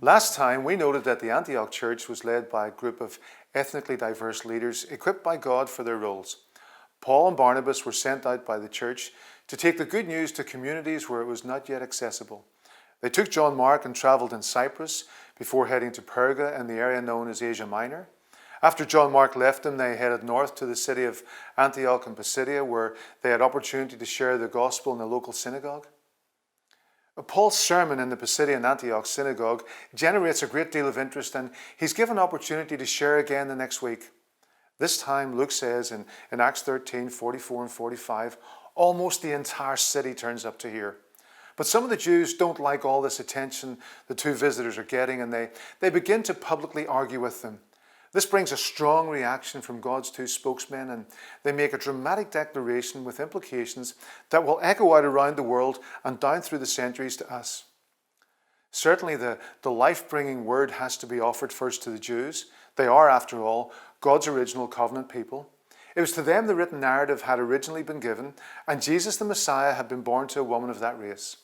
Last time we noted that the Antioch church was led by a group of ethnically diverse leaders equipped by God for their roles. Paul and Barnabas were sent out by the church to take the good news to communities where it was not yet accessible. They took John Mark and travelled in Cyprus before heading to Perga in the area known as Asia Minor. After John Mark left them, they headed north to the city of Antioch in Pisidia, where they had opportunity to share the gospel in the local synagogue. Paul's sermon in the Pisidian Antioch synagogue generates a great deal of interest, and he's given opportunity to share again the next week. This time, Luke says in Acts 13, 44 and 45, almost the entire city turns up to hear. But some of the Jews don't like all this attention the two visitors are getting, and they begin to publicly argue with them. This brings a strong reaction from God's two spokesmen, and they make a dramatic declaration with implications that will echo out around the world and down through the centuries to us. Certainly the life-bringing word has to be offered first to the Jews. They are, after all, God's original covenant people. It was to them the written narrative had originally been given, and Jesus the Messiah had been born to a woman of that race.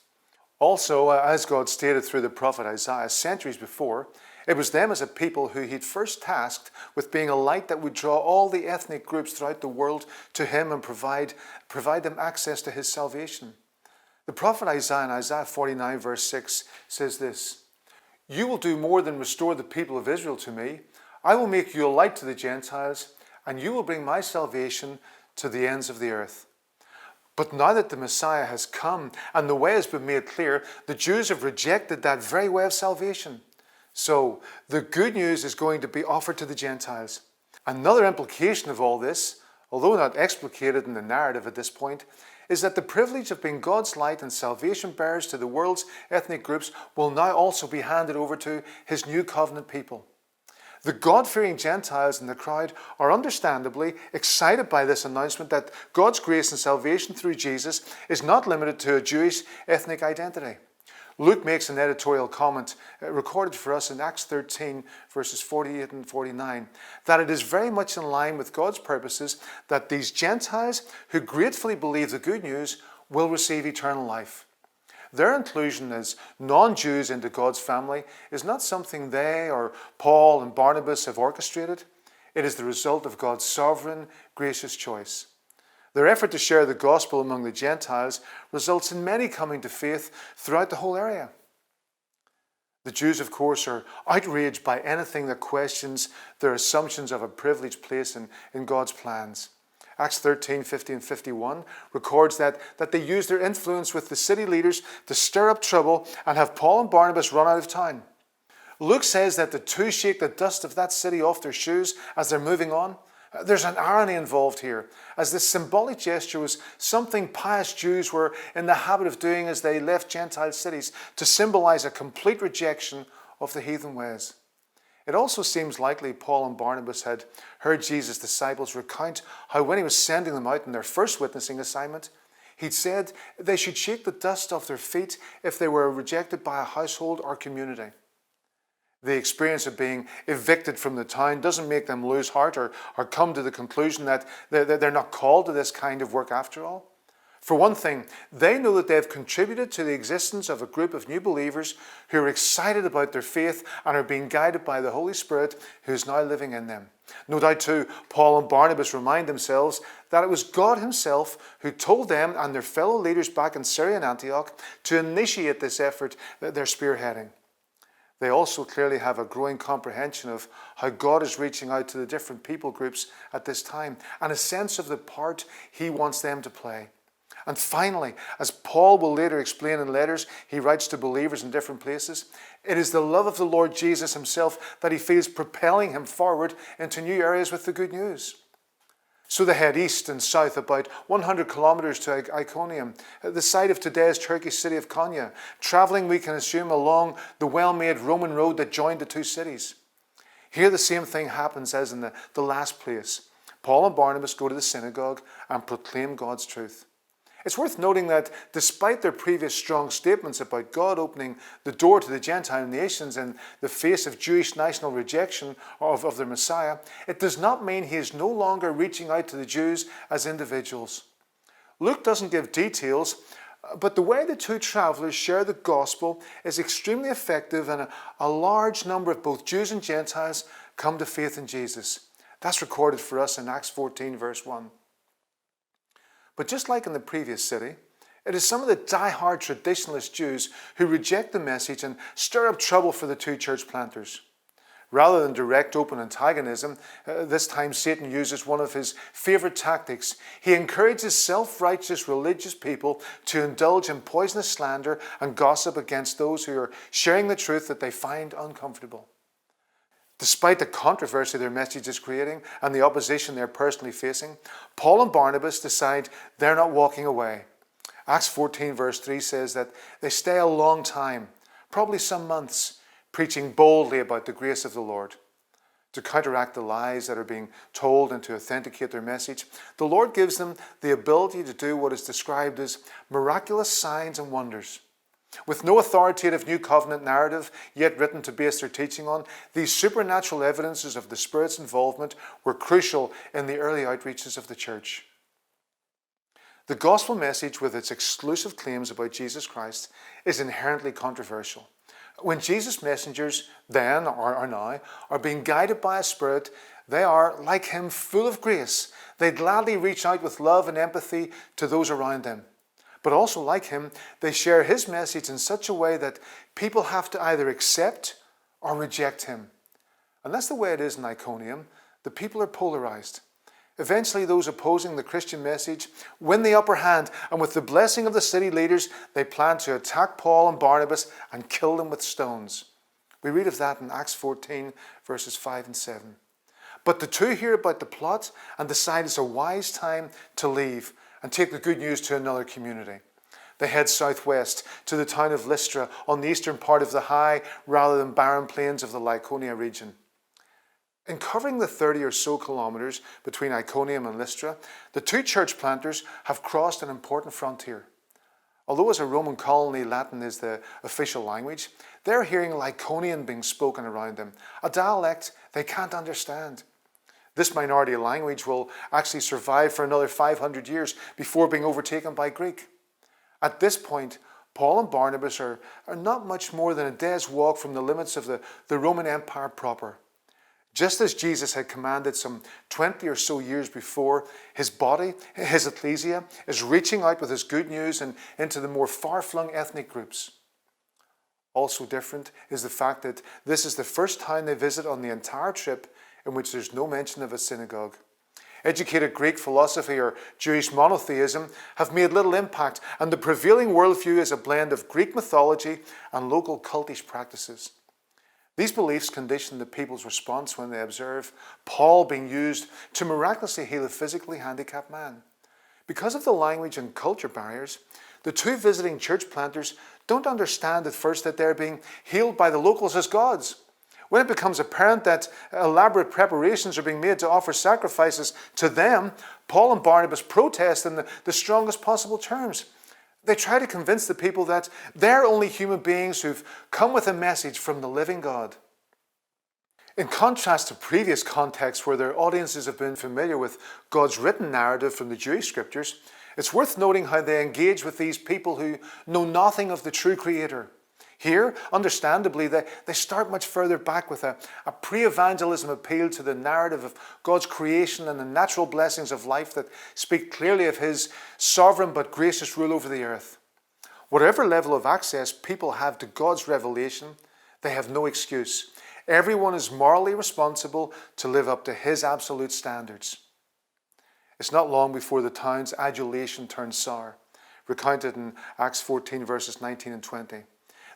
Also, as God stated through the prophet Isaiah centuries before, it was them as a people who he'd first tasked with being a light that would draw all the ethnic groups throughout the world to him and provide them access to his salvation. The prophet Isaiah in Isaiah 49 verse 6 says this, "You will do more than restore the people of Israel to me. I will make you a light to the Gentiles, and you will bring my salvation to the ends of the earth." But now that the Messiah has come and the way has been made clear, the Jews have rejected that very way of salvation. So the good news is going to be offered to the Gentiles. Another implication of all this, although not explicated in the narrative at this point, is that the privilege of being God's light and salvation bearers to the world's ethnic groups will now also be handed over to his new covenant people. The God-fearing Gentiles in the crowd are understandably excited by this announcement that God's grace and salvation through Jesus is not limited to a Jewish ethnic identity. Luke makes an editorial comment recorded for us in Acts 13 verses 48 and 49 that it is very much in line with God's purposes that these Gentiles who gratefully believe the good news will receive eternal life. Their inclusion as non-Jews into God's family is not something they or Paul and Barnabas have orchestrated. It is the result of God's sovereign, gracious choice. Their effort to share the gospel among the Gentiles results in many coming to faith throughout the whole area. The Jews, of course, are outraged by anything that questions their assumptions of a privileged place in God's plans. Acts 13, 50 and 51 records that they used their influence with the city leaders to stir up trouble and have Paul and Barnabas run out of town. Luke says that the two shake the dust of that city off their shoes as they're moving on. There's an irony involved here, as this symbolic gesture was something pious Jews were in the habit of doing as they left Gentile cities to symbolize a complete rejection of the heathen ways. It also seems likely Paul and Barnabas had heard Jesus' disciples recount how when he was sending them out in their first witnessing assignment, he'd said they should shake the dust off their feet if they were rejected by a household or community. The experience of being evicted from the town doesn't make them lose heart or come to the conclusion that they're not called to this kind of work after all. For one thing, they know that they've contributed to the existence of a group of new believers who are excited about their faith and are being guided by the Holy Spirit who is now living in them. No doubt too, Paul and Barnabas remind themselves that it was God himself who told them and their fellow leaders back in Syria and Antioch to initiate this effort that they're spearheading. They also clearly have a growing comprehension of how God is reaching out to the different people groups at this time and a sense of the part he wants them to play. And finally, as Paul will later explain in letters he writes to believers in different places, it is the love of the Lord Jesus himself that he feels propelling him forward into new areas with the good news. So they head east and south about 100 kilometers to Iconium, the site of today's Turkish city of Konya, traveling, we can assume, along the well-made Roman road that joined the two cities. Here the same thing happens as in the last place. Paul and Barnabas go to the synagogue and proclaim God's truth. It's worth noting that despite their previous strong statements about God opening the door to the Gentile nations in the face of Jewish national rejection of their Messiah, it does not mean he is no longer reaching out to the Jews as individuals. Luke doesn't give details, But the way the two travelers share the gospel is extremely effective, and a large number of both Jews and Gentiles come to faith in Jesus. That's recorded for us in Acts 14 verse 1. But just like in the previous city, it is some of the die-hard traditionalist Jews who reject the message and stir up trouble for the two church planters. Rather than direct open antagonism, this time Satan uses one of his favorite tactics. He encourages self-righteous religious people to indulge in poisonous slander and gossip against those who are sharing the truth that they find uncomfortable. Despite the controversy their message is creating and the opposition they're personally facing, Paul and Barnabas decide they're not walking away. Acts 14 verse 3 says that they stay a long time, probably some months, preaching boldly about the grace of the Lord. To counteract the lies that are being told and to authenticate their message, the Lord gives them the ability to do what is described as miraculous signs and wonders. With no authoritative New Covenant narrative yet written to base their teaching on, these supernatural evidences of the Spirit's involvement were crucial in the early outreaches of the church. The gospel message, with its exclusive claims about Jesus Christ, is inherently controversial. When Jesus' messengers then, or now, are being guided by a Spirit, they are, like him, full of grace. They gladly reach out with love and empathy to those around them. But also, like him, they share his message in such a way that people have to either accept or reject him. And that's the way it is in Iconium. The people are polarized. Eventually, those opposing the Christian message win the upper hand, and with the blessing of the city leaders, they plan to attack Paul and Barnabas and kill them with stones. We read of that in Acts 14, verses 5 and 7. But the two hear about the plot and decide it's a wise time to leave and take the good news to another community. They head southwest to the town of Lystra on the eastern part of the high rather than barren plains of the Lycaonia region. In covering the 30 or so kilometers between Iconium and Lystra, the two church planters have crossed an important frontier. Although as a Roman colony Latin is the official language, they're hearing Lycaonian being spoken around them, a dialect they can't understand. This minority language will actually survive for another 500 years before being overtaken by Greek. At this point, Paul and Barnabas are not much more than a day's walk from the limits of the Roman Empire proper. Just as Jesus had commanded some 20 or so years before, his body, his ecclesia, is reaching out with his good news and into the more far-flung ethnic groups. Also different is the fact that this is the first town they visit on the entire trip in which there's no mention of a synagogue. Educated Greek philosophy or Jewish monotheism have made little impact, and the prevailing worldview is a blend of Greek mythology and local cultish practices. These beliefs condition the people's response when they observe Paul being used to miraculously heal a physically handicapped man. Because of the language and culture barriers, the two visiting church planters don't understand at first that they're being healed by the locals as gods. When it becomes apparent that elaborate preparations are being made to offer sacrifices to them, Paul and Barnabas protest in the strongest possible terms. They try to convince the people that they're only human beings who've come with a message from the living God. In contrast to previous contexts where their audiences have been familiar with God's written narrative from the Jewish scriptures, it's worth noting how they engage with these people who know nothing of the true Creator. Here, understandably, they start much further back with a pre-evangelism appeal to the narrative of God's creation and the natural blessings of life that speak clearly of his sovereign but gracious rule over the earth. Whatever level of access people have to God's revelation, they have no excuse. Everyone is morally responsible to live up to his absolute standards. It's not long before the town's adulation turns sour, recounted in Acts 14 verses 19 and 20.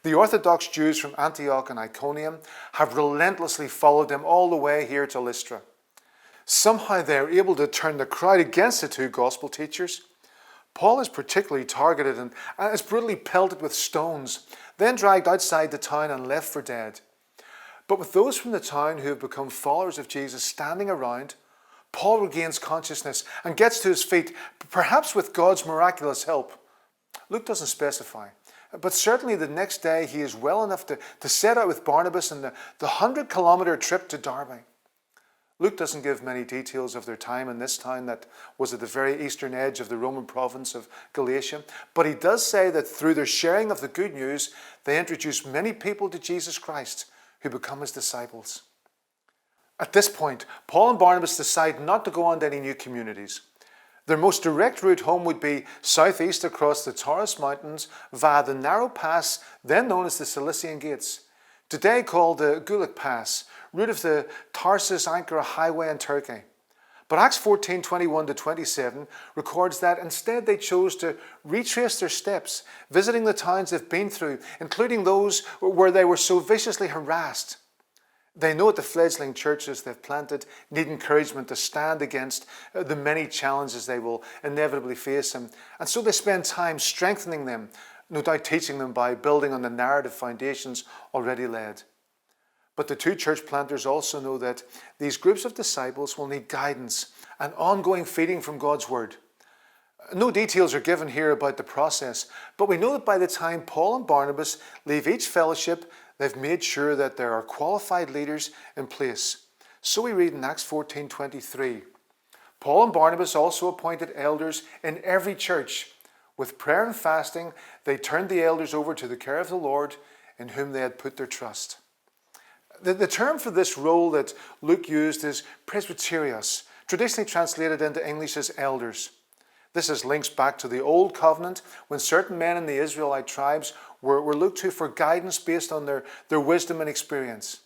The Orthodox Jews from Antioch and Iconium have relentlessly followed them all the way here to Lystra. Somehow they are able to turn the crowd against the two gospel teachers. Paul is particularly targeted and is brutally pelted with stones, then dragged outside the town and left for dead. But with those from the town who have become followers of Jesus standing around, Paul regains consciousness and gets to his feet, perhaps with God's miraculous help. Luke doesn't specify. But certainly the next day he is well enough to set out with Barnabas on the 100-kilometer trip to Derbe. Luke doesn't give many details of their time in this town that was at the very eastern edge of the Roman province of Galatia, but he does say that through their sharing of the good news, they introduced many people to Jesus Christ who become his disciples. At this point, Paul and Barnabas decide not to go on to any new communities. Their most direct route home would be southeast across the Taurus Mountains via the narrow pass then known as the Cilician Gates, today called the Gulik Pass, route of the Tarsus-Ankara highway in Turkey. But Acts 14:21-27 records that instead they chose to retrace their steps, visiting the towns they've been through, including those where they were so viciously harassed. They know that the fledgling churches they've planted need encouragement to stand against the many challenges they will inevitably face, and so they spend time strengthening them, no doubt teaching them by building on the narrative foundations already laid. But the two church planters also know that these groups of disciples will need guidance and ongoing feeding from God's word. No details are given here about the process, but we know that by the time Paul and Barnabas leave each fellowship, they've made sure that there are qualified leaders in place. So we read in Acts 14:23, Paul and Barnabas also appointed elders in every church. With prayer and fasting, they turned the elders over to the care of the Lord, in whom they had put their trust. The term for this role that Luke used is presbyterios, traditionally translated into English as elders. This is links back to the Old Covenant, when certain men in the Israelite tribes were looked to for guidance based on their wisdom and experience.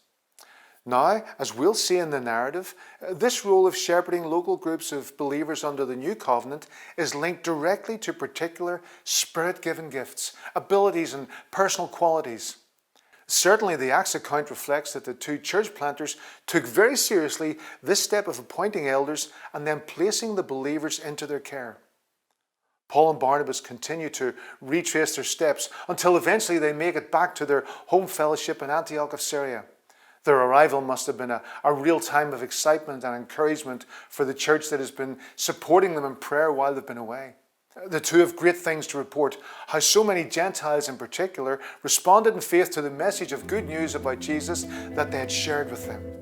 Now, as we'll see in the narrative, this role of shepherding local groups of believers under the New Covenant is linked directly to particular Spirit-given gifts, abilities and personal qualities. Certainly, the Acts account reflects that the two church planters took very seriously this step of appointing elders and then placing the believers into their care. Paul and Barnabas continue to retrace their steps until eventually they make it back to their home fellowship in Antioch of Syria. Their arrival must have been a real time of excitement and encouragement for the church that has been supporting them in prayer while they've been away. The two have great things to report, how so many Gentiles in particular responded in faith to the message of good news about Jesus that they had shared with them.